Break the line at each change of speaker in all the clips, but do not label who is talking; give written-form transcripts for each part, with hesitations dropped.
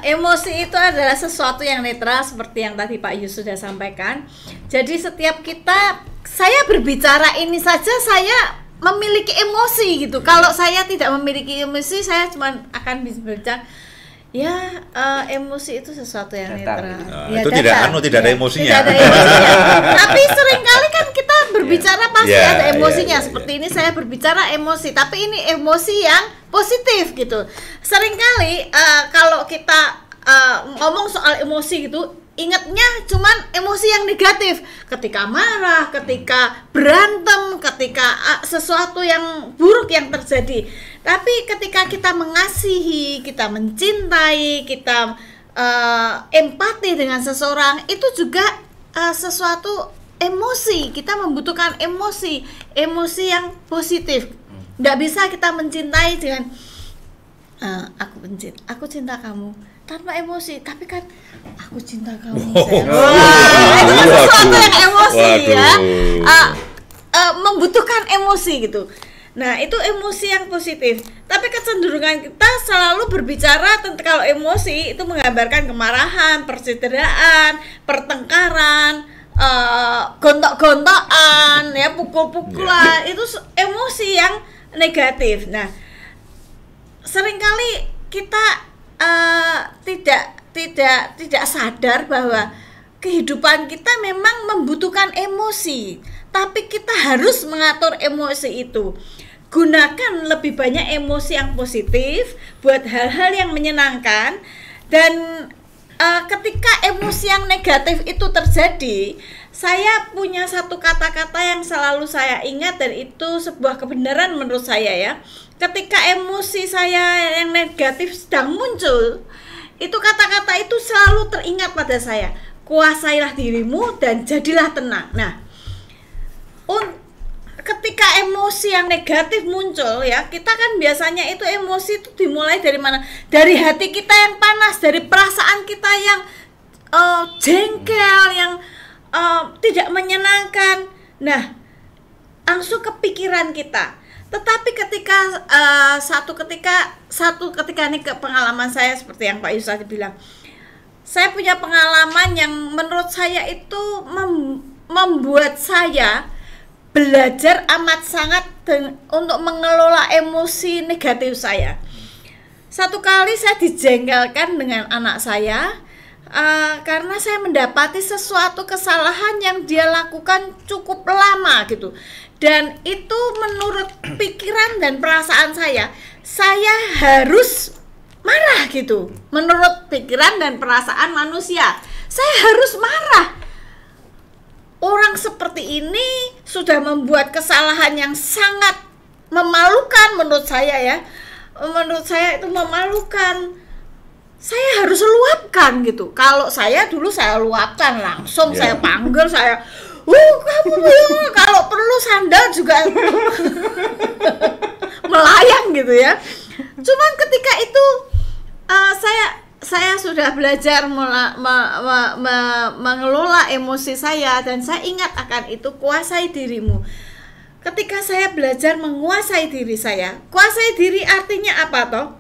Emosi itu adalah sesuatu yang netral seperti yang tadi Pak Yus sudah sampaikan. Jadi setiap saya berbicara ini saja saya memiliki emosi gitu. Kalau saya tidak memiliki emosi, saya cuma akan bisa berbicara emosi itu sesuatu yang netral.
Itu tidak ada emosinya.
Tidak ada emosinya. Tapi seringkali kan kita berbicara pasti ada emosinya. Seperti ini saya berbicara emosi, tapi ini emosi yang positif gitu. Seringkali kalau kita ngomong soal emosi gitu, ingatnya cuman emosi yang negatif. Ketika marah, ketika berantem, ketika sesuatu yang buruk yang terjadi. Tapi ketika kita mengasihi, kita mencintai, kita empati dengan seseorang, itu juga sesuatu emosi. Kita membutuhkan emosi yang positif. Nggak bisa kita mencintai dengan aku cinta kamu tanpa emosi, tapi kan aku cinta kamu. Itu kan sesuatu yang emosi ya, membutuhkan emosi gitu. Nah, itu emosi yang positif. Tapi kecenderungan kita selalu berbicara tentang, kalau emosi itu menggambarkan kemarahan, persaudaraan, pertengkaran, gontok-gontokan, ya, pukul-pukulan. Itu emosi yang negatif. Nah, seringkali kita tidak sadar bahwa kehidupan kita memang membutuhkan emosi, tapi kita harus mengatur emosi itu. Gunakan lebih banyak emosi yang positif buat hal-hal yang menyenangkan. Dan ketika emosi yang negatif itu terjadi, saya punya satu kata-kata yang selalu saya ingat, dan itu sebuah kebenaran menurut saya ya. Ketika emosi saya yang negatif sedang muncul, itu kata-kata itu selalu teringat pada saya. Kuasailah dirimu dan jadilah tenang. Nah, ketika emosi yang negatif muncul ya, kita kan biasanya itu emosi itu dimulai dari mana? Dari hati kita yang panas, dari perasaan kita yang jengkel, yang tidak menyenangkan. Nah, langsung ke pikiran kita. Tetapi ketika satu ketika ini ke pengalaman saya seperti yang Pak Yus tadi bilang, saya punya pengalaman yang menurut saya itu membuat saya belajar amat sangat untuk mengelola emosi negatif saya. Satu kali saya dijengkelkan dengan anak saya karena saya mendapati sesuatu kesalahan yang dia lakukan cukup lama gitu. Dan itu menurut pikiran dan perasaan saya harus marah gitu. Menurut pikiran dan perasaan manusia, saya harus marah. Orang seperti ini sudah membuat kesalahan yang sangat memalukan menurut saya ya. Menurut saya itu memalukan. Saya harus luapkan gitu. Kalau saya dulu saya luapkan langsung, saya panggil, saya kamu kalau perlu sandal juga melayang gitu ya. Cuman ketika itu saya sudah belajar mengelola emosi saya, dan saya ingat akan itu, kuasai dirimu. Ketika saya belajar menguasai diri saya, kuasai diri artinya apa toh?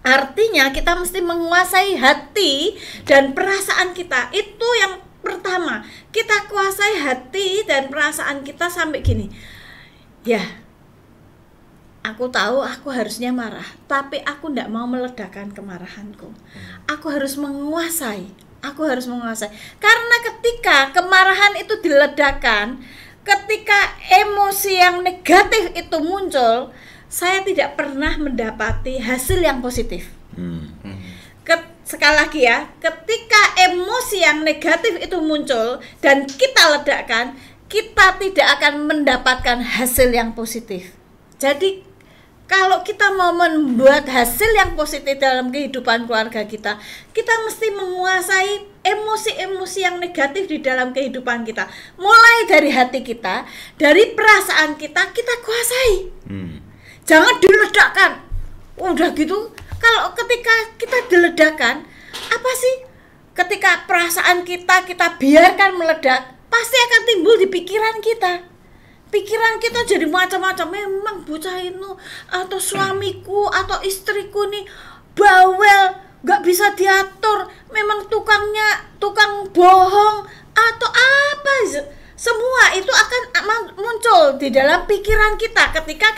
Artinya kita mesti menguasai hati dan perasaan kita. Itu yang pertama, kita kuasai hati dan perasaan kita sampai gini. Ya, aku tahu aku harusnya marah, tapi aku tidak mau meledakkan kemarahanku. Aku harus menguasai. Karena ketika kemarahan itu diledakkan, ketika emosi yang negatif itu muncul, saya tidak pernah mendapati hasil yang positif. Sekali lagi ya, ketika emosi yang negatif itu muncul dan kita ledakkan, kita tidak akan mendapatkan hasil yang positif. Jadi kalau kita mau membuat hasil yang positif dalam kehidupan keluarga kita mesti menguasai emosi-emosi yang negatif di dalam kehidupan kita. Mulai dari hati kita, dari perasaan kita kuasai. Jangan diledakkan. Udah gitu, kalau ketika kita diledakkan, apa sih? Ketika perasaan kita biarkan meledak, pasti akan timbul di pikiran kita. Pikiran kita jadi macam-macam. Memang bocah itu atau suamiku atau istriku nih bawel, nggak bisa diatur, memang tukang bohong atau apa, semua itu akan muncul di dalam pikiran kita ketika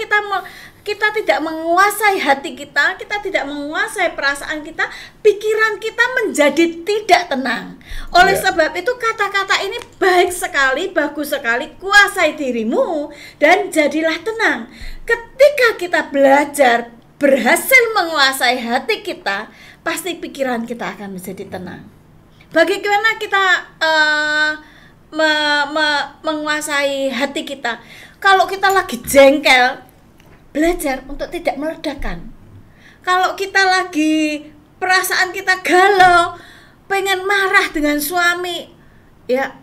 kita tidak menguasai hati kita tidak menguasai perasaan kita, pikiran kita menjadi tidak tenang. Oleh sebab itu kata-kata ini baik sekali, bagus sekali, kuasai dirimu dan jadilah tenang. Ketika kita belajar berhasil menguasai hati kita, pasti pikiran kita akan menjadi tenang. Bagaimana kita menguasai hati kita? Kalau kita lagi jengkel, belajar untuk tidak meledakkan. Kalau kita lagi perasaan kita galau, pengen marah dengan suami, ya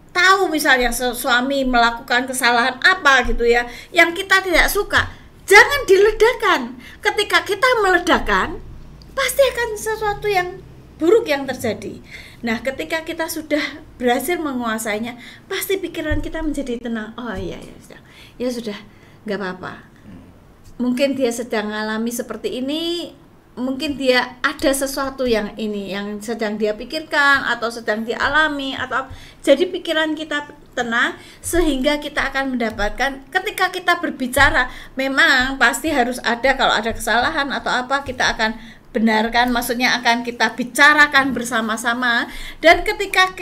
tahu misalnya suami melakukan kesalahan apa gitu ya, yang kita tidak suka, jangan diledakkan. Ketika kita meledakkan, pasti akan sesuatu yang buruk yang terjadi. Nah, ketika kita sudah berhasil menguasainya, pasti pikiran kita menjadi tenang. Oh iya ya sudah, nggak apa-apa. Mungkin dia sedang mengalami seperti ini, mungkin dia ada sesuatu yang sedang dia pikirkan atau sedang dialami, atau jadi pikiran kita tenang sehingga kita akan mendapatkan, ketika kita berbicara memang pasti harus ada, kalau ada kesalahan atau apa kita akan benarkan, maksudnya akan kita bicarakan bersama-sama. Dan ketika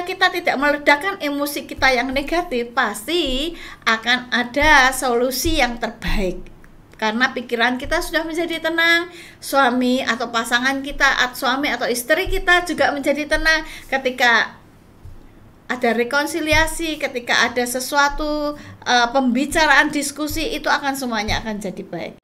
kita tidak meledakkan emosi kita yang negatif, pasti akan ada solusi yang terbaik, karena pikiran kita sudah menjadi tenang. Suami atau pasangan kita, suami atau istri kita juga menjadi tenang. Ketika ada rekonsiliasi, ketika ada sesuatu pembicaraan, diskusi, itu akan semuanya akan jadi baik.